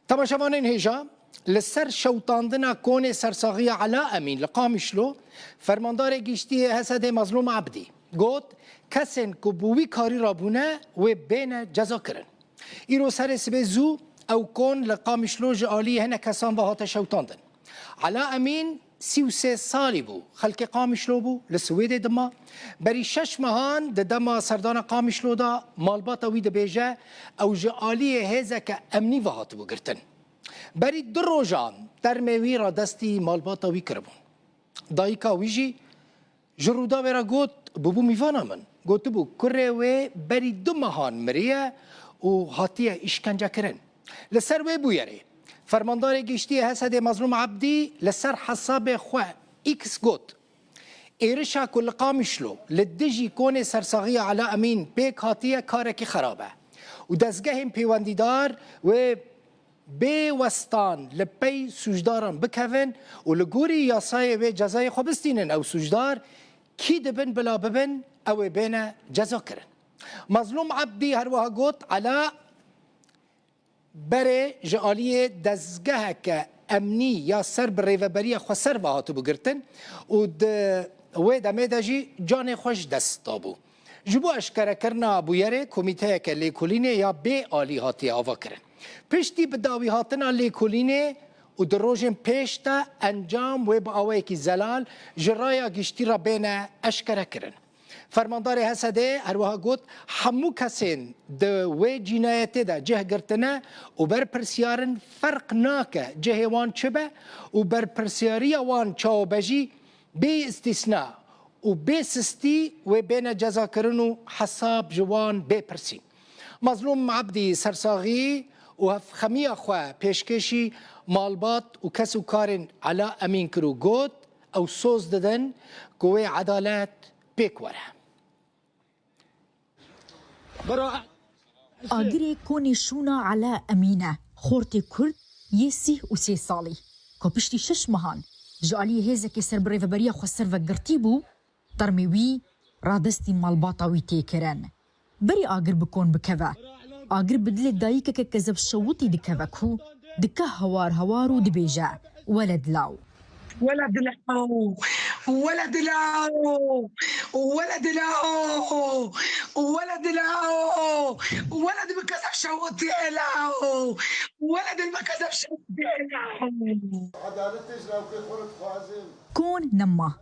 تماشاوانین هیجا لسر شوطاندنا کون سرساغی علا امین لقامشلو فرماندار گیشتی حسد مظلوم عبدی گوت کسین که بوی کاری رابونه و بین جزا کرن ایرو سر سبه زو او کون لقامشلو جعالی هنه کسان بهات شوطاندن علا امین 33 سالی بو خلق قامشلو بو لسوید دما بری 6 مهان د دما سردان قامشلو دا مالباتا وی د بیجه او جعالی هزک امنی وهات بو گرتن بری در روزان در موی را دستی مالباتا وی کربون دایکا ویجی جرودا ورا گوت ببو میوانا من گوت بو کره و بری 2 مهان مریه و هاتیه اشکنجه کرن لسر وی بو یری فرماندار گشتی حسد مظلوم عبدی لسر حساب خواه ایکس گوت ایرشا کل قامشلو لدجی کون سرساغی علا امین پیک هاتیه کارکی خرابه و دزگه پیوندیدار و بی وستان لپی سوجداران بکوین و لگوری یاسای و جزای خوبستینن او سوجدار کی دبن بلا ببن او بین جزا کرن مظلوم عبدی هر وها گوت علا بره جعالی دزگه که امنی یا سر بریوبری خو سر بهاتو بگرتن و دمه دجی جان خوش دست دابو جبو اشکره کرنا بویره کمیته که لیکولینه یا بی آلی هاتی آوا کرن پشتی بداوی هاتنا لیکولینه و در روژن پیشتا انجام و با آوه کی زلال جرایا گشتی را بین اشکره کرن فرماندار حسده هروها گوت همو کسین د و جنایت دا جه گرتنه و بر پرسیارن فرق ناکه جه وان چبه و بر پرسیاری وان چاو بجی بی استثناء و بی سستی و بین جزا کرنو حساب جوان بی پرسی مظلوم عبدی سرساغی و خمی خواه پیشکشی مالبات و کسو کارن علا امین کرو گوت او سوز ددن گوه عدالت پیکوره آگری کونی شونا علا امینه خورت کرد یه 33 سالی که پشتی 6 مهان جعالی هزه که سر بریوبری خو سر و گرتی بو ترمیوی رادستی مالباطاوی تیکرن بری آگر بکن بکوه آگر بدل دایکه که کذب شوطی دکوه کو دکه هوارو دبیجه ولد لاو ولد لاو ولد لاو ولد لاو ولد لاو ولد بكذب شوطي لاو ولد بكذب شوطي لاو كون نما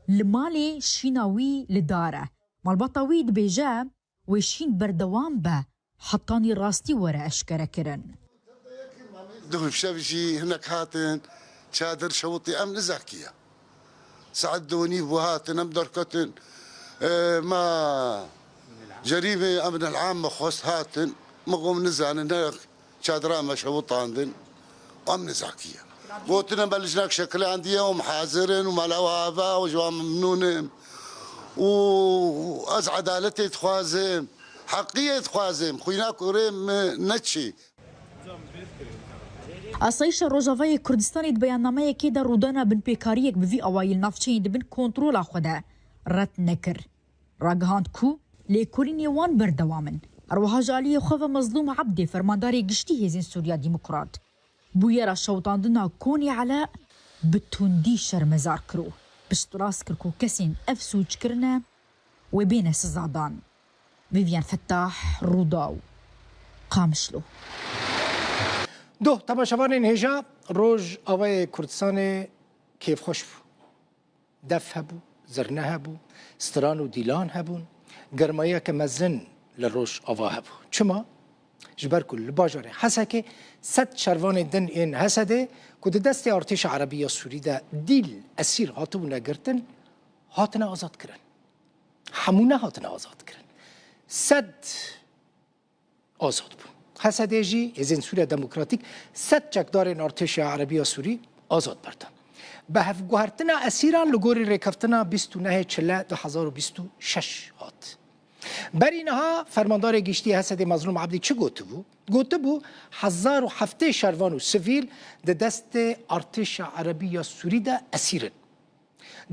لمالي شيناوي لداره مالبطاوي دبيجا وشين بردوام به حطاني راستي ورا اشكره كرن دخل بشافشي هناك هاتن شادر شوطي امن زاكيه سعدوني بوهاتن ام دركتن ما جريمه امن العام خوست هاتن مقوم نزان هناك شادران ما شوطاندن امن زاكيه قوتنا بلجناك شكل عندي ومحاذرن ومالوافا وجوام ممنونين واز عدالتي تخوازم حقية تخوازم خويناك وريم نتشي آسایش روجاوای کردستانی بیاننامه که در رودانا بن پیکاریک به وی اوایل نافچین بن کنترل خدا رد نکر راگهاند کو لیکولینی وان بردوامن اروها جالی خواه مظلوم عبدی فرمانداری گشتی هزین سوریا دیموکرات بویرا شوطاندنا کونی علا بتوندی شرمزار کرو بشتراس کرکو کسین افسوج کرنه و بین سزادان ویویان فتاح روداو قامشلو دو تماشاوانین هجا روز آوای کردستان کیف خوش بو دف هبو زرنه هبو ستران و دیلان هبون گرمایی که مزن لروش آوا هبو چما؟ جبر کل باجاره حسا که 100 شروان دن این حسده که دست ارتش عربی سوری ده دیل اسیر هاتو نگرتن هاتنا آزاد کرن همونه هاتنا آزاد کرن 100 آزاد بو حسده جی ازین سوریا دموکراتیک 100 چکدار ارتش عربی سوری آزاد بردن به هفگوهرتنا اسیران لگوری ریکفتنا 29/4/2026 هات بر اینها فرماندار گشتی حسد مظلوم عبدی چه گوته بو؟ گوته بو 1007 شروان و سویل ده دست ارتش عربی سوری ده اسیرن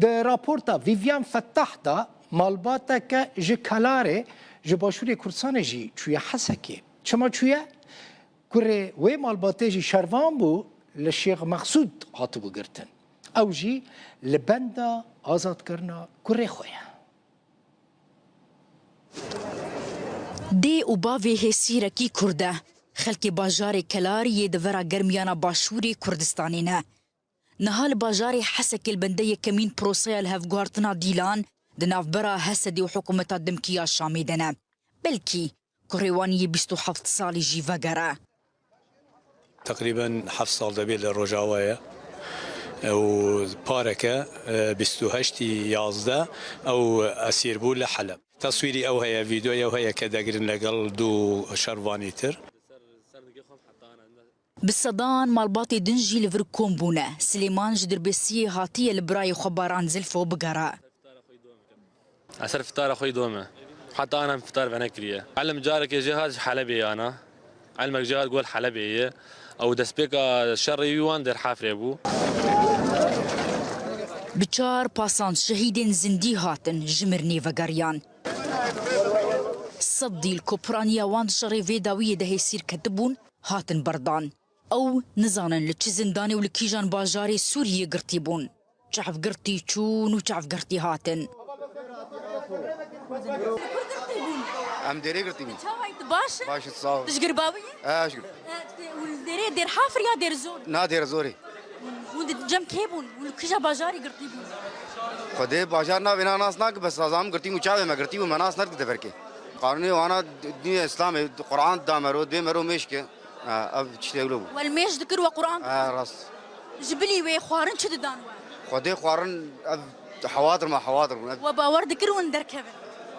ده راپورتا ویویان فتاح ده مالباتا که جه کلاره جه باشوری کردستان جی چوی حسکه چما چویه؟ كره وي مالباتيجي شروان بو للشيخ مقصود هاتبو قرتن او جي لبندا آزاد کرنا كره خويا دي و باوی هسیرکی کرده خلکی باجاری کلاری دورا گرمیانا باشوری کردستانی نه نهال باجاری حسک البنده کمین پروسه الهفگوارتنا دیلان دناف برا هسدی و حکومتا دمکیا شامی دنه بلکی كريواني 27 سالي جي فقرة تقريبا 7 سال دبي للرجاوية و باركة 28 11 او اسير بو لحلب تصويري او هي فيديو او هي كداغرين لقل دو شرفانيتر بالصدان مالباطي دنجي لفركوم بونا سليمان جدر بسي هاتية البراي خباران زلفو بقرة عسر فطار اخوي دومه حتى انا فطار بنكريه علم جارك يا جهاز حلبي انا علمك جهاز قول حلبي او دسبيكا شر يوان در حافري ابو بچار پاسان شهيدين زندي هاتن جمرني وگريان صدي الكوبرانيا وان شري فيداوية ده يصير كتبون هاتن بردان او نزانن لچ زنداني ولكيجان باجاري سوريا قرتيبون چعف قرتي چون و چعف قرتي هاتن ام ديري قرتي بي باش باش تصاوب تشقر باوي اشقر والديري دير حافر يا دير زور نا دير زوري ولد جم كيبون والكيجا باجاري قرتيبون خدي باجارنا بنا ناس ناك بس نظام قرتي مچاوي ما قرتي وما ناس نرد دفركي قانوني وانا دين اسلام قران دامرو ديمرو مشكه اب تشتغلوا والميش ذكر وقران راس جبلي وي خوارن شد دانوا خدي خوارن حواضر ما حواضر وباور ذكر وندركب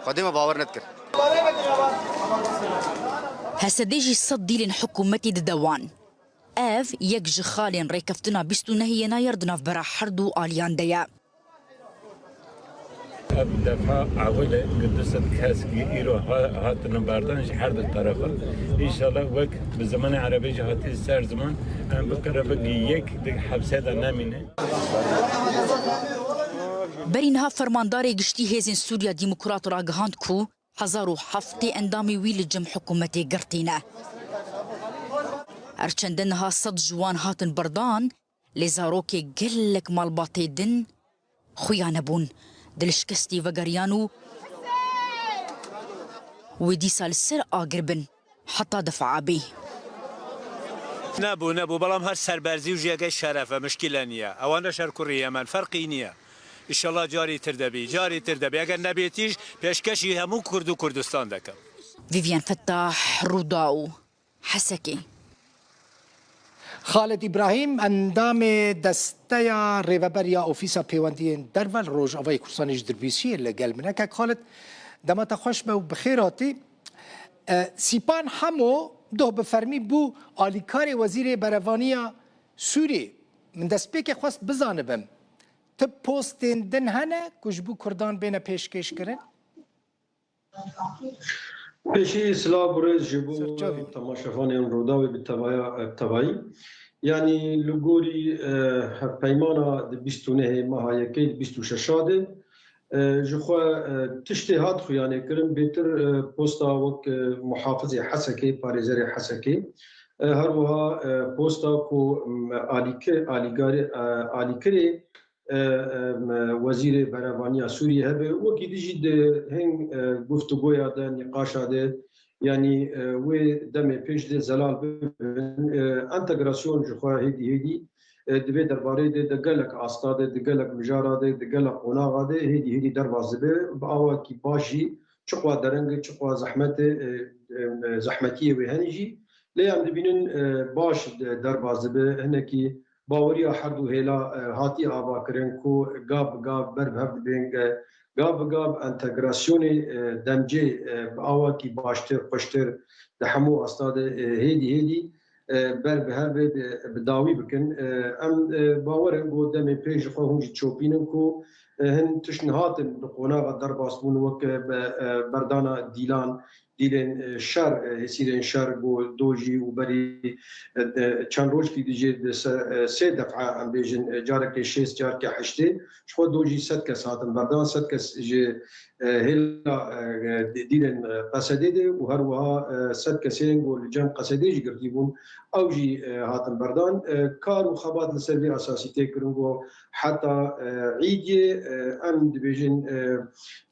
خدي ما باور نذكر هسديجي صدي لحكومتي ددوان اف يك خالين ريكفتنا بستو نهي يناير دناف برا حردو آليان ديا دفعه عوله قدست كاسكي ايرو هاتنا باردان حرد الطرفه ان شاء الله وقت بالزمان العربي جهاتي سر زمان ام بكره بقي يك حبسه نامينه برينها فرمانداري گشتي هيزن سوريا ديمقراط راگهاند کو 1007 اندامي ويل جم حكومتي قرتينه ارچندنها صد جوان هاتن بردان لزاروكي قلك مالباطي دن خويانبون دلشكستي وگريانو ودي سال سر آقربن حتى دفع بي نبو بلام هر سربرزي وجيغي شرفه مشكله نيه اوانا شركوريه من فرقي نيه ان شاء الله جاري تردبي اگر نبيتيش پیشکشی همو کرد و کردستان دکم فيفيان فتاح روداو حسكي خالد إبراهيم اندام دستيا ريفابريا أوفيسا بيواندين درفل روج أوي كورسانيش دربيسي اللي قال منك خالد دما تخوش بو بخيراتي سيبان حمو ده بفرمي بو آليكاري وزير بريفانيا سوري من دست بيك خواست بزانبم تب پوستین دن هنه کجبو کردان بین پیشکش کرن؟ پیشی سلام برز جبو تماشافان روداوی بالتبعی يعني لغوري پیمانا بیستونه ماه یکی 26 جخوا تشتهات خو يعني كرم بيتر بوستا وك محافظ حسكي باريزري حسكي هروها بوستا كو آلیکری وزیر برابانی سوریه هبه وکی دیجی ده هنگ گفتگویا ده نقاشا ده یعنی و دم پیش ده زلال ببین انتگراسیون جخوا هیدی دبی درباره ده دگلک آستاده دگلک مجاره ده دگلک قناغه ده هیدی دربازه به باوا کی باشی چقوا درنگ چقوا زحمتی و هنجی لیام دبینن باش دربازه به هنکی باوریا حد و هلا هاتی آبا کرن کو گاب بربهب بینگ گاب انتگراسیون دمجه آوا کی باشتر پشتر دحمو استاد هیدی بربهب بداوی بکن ام باورن گو دم پیش خو هنج چوپینن کو هن تشنهات قناغ درباسبون وک بردانا دیلن شر هسیرن شر بو دوجی و بری چند روز کی دیجه سه دفعه ام بیجن جارک 6 جارک 8 شو دوجی 100 کس هاتن بردان 100 کس هلا ديرن قصدي وهروها سد كسين والجم قصدي جرتيبون او جي هاتن بردان كار وخبات لسلبي اساسي تكرنغو حتى عيدي ام ديفيجن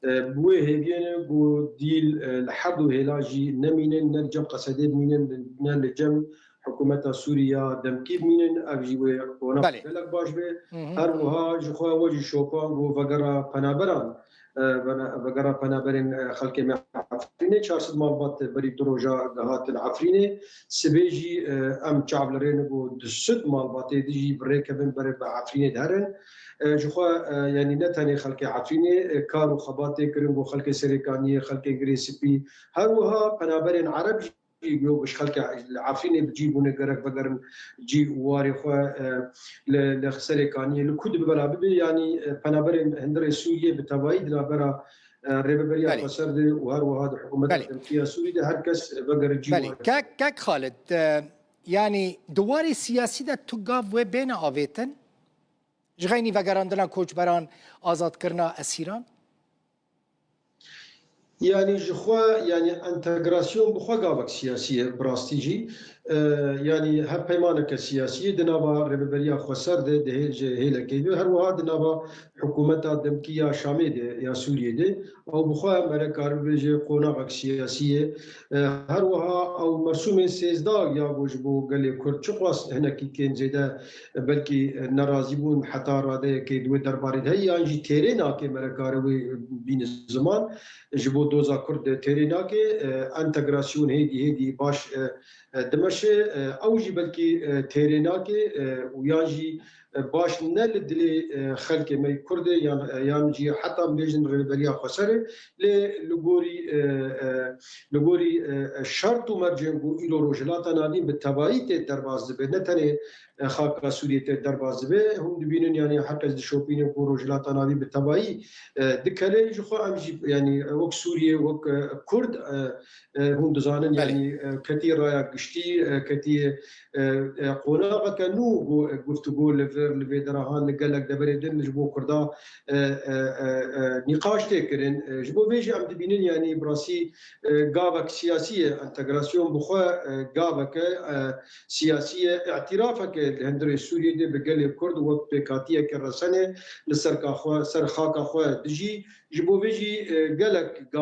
بوه هيجين بو ديل لحد هلا جي نمين نرجم قصدي مين نرجم حكومة سوريا دمكيب مين أبجي ونا بلك باش به هروها جخوا وجه شوبان وفقرا بنابران وقرا بنابرين خلق عفرينه 400 مالبات بري دروجا دهات العفرينه سبيجي ام شعبلرين و 200 مالبات ديجي بريكبن بري عفرينه دهرن جخوا يعني نتاني خلق عفرينه كارو خباتي كرنگو خلق سريكانيه خلق انجريسبي هروها بنابرين عرب يوش خلق عفرينه بجيبونه قرق بقرن جي واري خو لخسريكانيه لكود ببلابي يعني بنابرين هندري سوريا بتوايد لابرا ريبريا قصرد وهر وهذا حكومه التركيه سوريا هر كس بقر جي كاك خالد يعني دواري سياسي ده تقاف وبين آويتن جغيني وقراندنا كوچبران آزاد کرنا اسيران يعني جخوا يعني انتجراسيون بخوا قابك سياسيه براستيجي يعني هب پیمانك سياسيه دنابا ربريا خسر ده هيلا كيدو هر واحد دنابا حكومه دمكيه شامي ده يا سوريا ده او بخوا مركار بيجي قوناق سياسيه هر واحد او مرسوم سيزدا يا بوجبو قال كرد چقواس هنا كي كان زيدا بلكي ناراضي بون حتى راده كيدو دربار هي يعني تيرينا كي مركار بين الزمان جبو دوزا كرد تيرينا كي انتجراسيون هيدي باش دمشق اوجي بلكي تيريناكي وياجي باش نل دلي خلق مي كرد يامجي حتى بيجن ريبريا خسر لغوري شرط مرجنگو إلو روجلاتا نالي بالتبايت درباز به نتني خاك سورية درباز به هم دبينن يعني حتى شوبين كو روجلاتا نالي بالتباي دكالي جخو امجي يعني وك سوريا وك كرد هم دزانن يعني كثير رايا قشتي كثير قوناغا كانو گفتگو لفيدراهان لقالك دبري دن جبو كردا نقاش تكرن جبو بيجي عم دبينن يعني براسي قابك سياسية انتجراسيون بخوا قابك سياسية اعترافك الهندري السوري دي بقال الكرد وقت بكاتية كرسنة لسركا خوا سرخاكا خوا دجي جبو بيجي قالك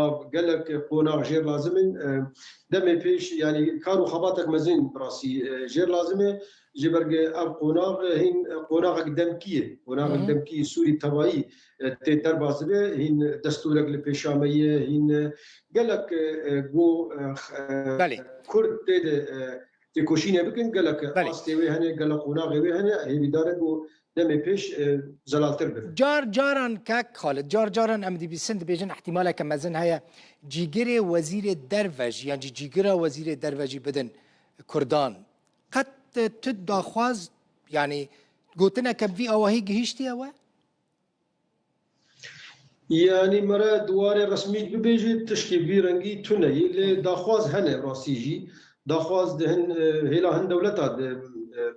قوناغ جير لازم دمي بيش يعني كارو خباتك مزين براسي جير لازمه جبرجي اب قوناغ دمكيه سوري تبعي تيتر بازبه هين دستورك لبيشاميه هين قالك جو كرد تكوشينه بكن قالك استوي هنا قال قوناغ هنا هي بدارد دمي بيش زلالتر بفن جاران كاك خالد جاران ام دي بيسند بيجن احتمالا كمزن هيا جيجري وزير الدروج يعني جيجرا وزير الدروجي بدن كردان قد تدخواز يعني قلتنا كم في اواهي جهشتي اوا يعني مرا دوار رسمي ببيجي تشكيل بيرنجي توني اللي دخواز هنا راسيجي دخواز دهن هلا هن دولتها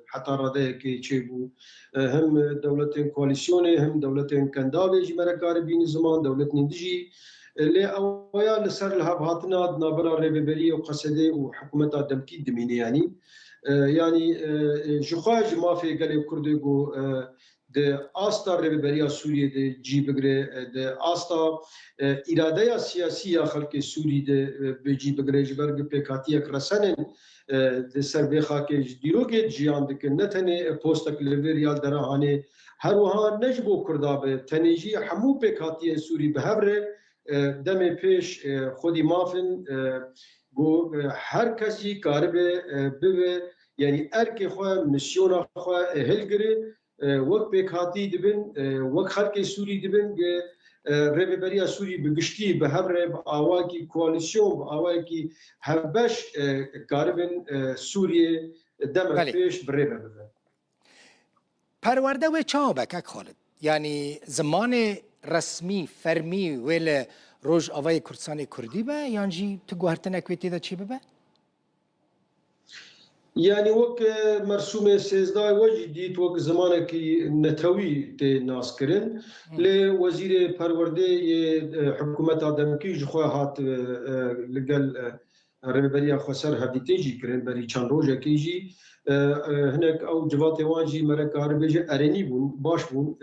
حتى راده كي تشيبو هم دولتين كواليسيوني هم دولتين كندالي جمرا كاربين زمان دولتين دجي اللي اويا لسر لها بهاتنا نابرا ريبيبري وقصدي وحكومتها دمكي دميني يعني جخاج ما في قال كردو د آستا ريبيبريا سوريا د جي بگره د آستا اراده سیاسی خلق سوری د بجي بگره جبرگ پکاتیه کرسنن د سربخا کې دیروګه جیان د کنتنه پوسټک لیوریا درهانه هر وها نجبو کردابه تنیجی همو پکاتیه سوری بهبره دم پیش خودی مافن گو هر کسی کاربه به يعني اركي خو ميسيون خو هلغري وقت بكاتي دبن وقت خلق سوري دبن ريبريا سوري بگشتي بهبره باواكي كواليسيون باواكي هبش غاربن سوريا دم فيش بريبه پرورده و چابک خالد يعني زمان رسمي فرمي ولا روج اوای کردستان کردی به یانجی تو گوهرتن اکویتی دا چی به يعني وك مرسوم سيزدا وجديد وك زمانك نتوي تي ناسكرين لوزير پرورده حكومت آدم کی جخوا هات لقل ربريا خسر هديتي جي كرين بري چند روجه کی جي هناك او جوات وانجي مرك عربيجي ارني بون باش بون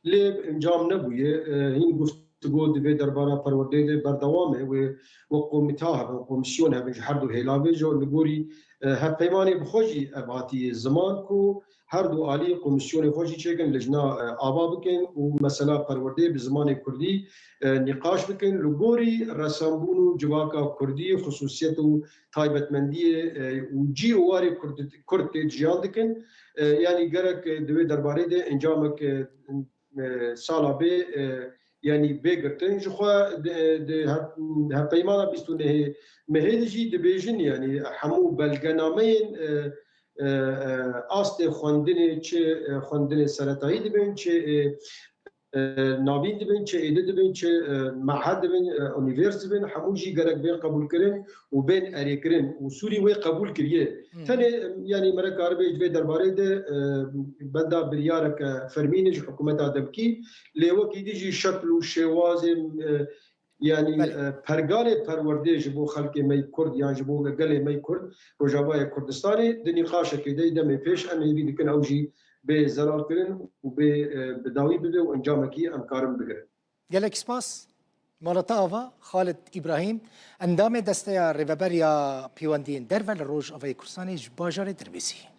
لي انجام نبويه هين گفت تقول دبي دربارة پرورده بردوامه و قومتها و قومسيونها بج حردو هلاوي جو نقولي هپیمانی بخوشی ابعاتی زمان کو هر دو عالی کمیسیون خوشی چکن لجنا آوا بکن و مثلا پرورده به زمان کردی نقاش بکن لگوری رسانبون و جواکا کردی خصوصیت و تایبتمندی و جی واری کرد جیان دکن یعنی گرک دوی درباره ده انجامک سالا به يعني بيجرتن جخوا هبيمانا بيستونه مهدجي دبيجن يعني حمو بلغنامين آست خواندن چه خواندن سرطایی دبین چه ناوین دبین چه ایده دبین چه معهد دبین اونیورس دبین همو جی گرک بین قبول کرن و بین اری کرن و سوری وی قبول کریه تنه یعنی مرک عربی جوی درباره ده بندا بریارک فرمینج حکومت آدم کی لیو کی دیجی شکل و شواز يعني پرگال پرورده جبو خلق می کرد یا جبو گل می کرد روجاوای کردستانی دنیقاش که دی دم پیش امی بیدکن اوجی به زرار کرن و به بداوی بده و انجام کی امکارم بگیرن. گلک سپاس مالتا آوا خالد ابراهیم اندام دسته ریوبریا پیوندین درول روج آوای کردستانی باجار دربیسی.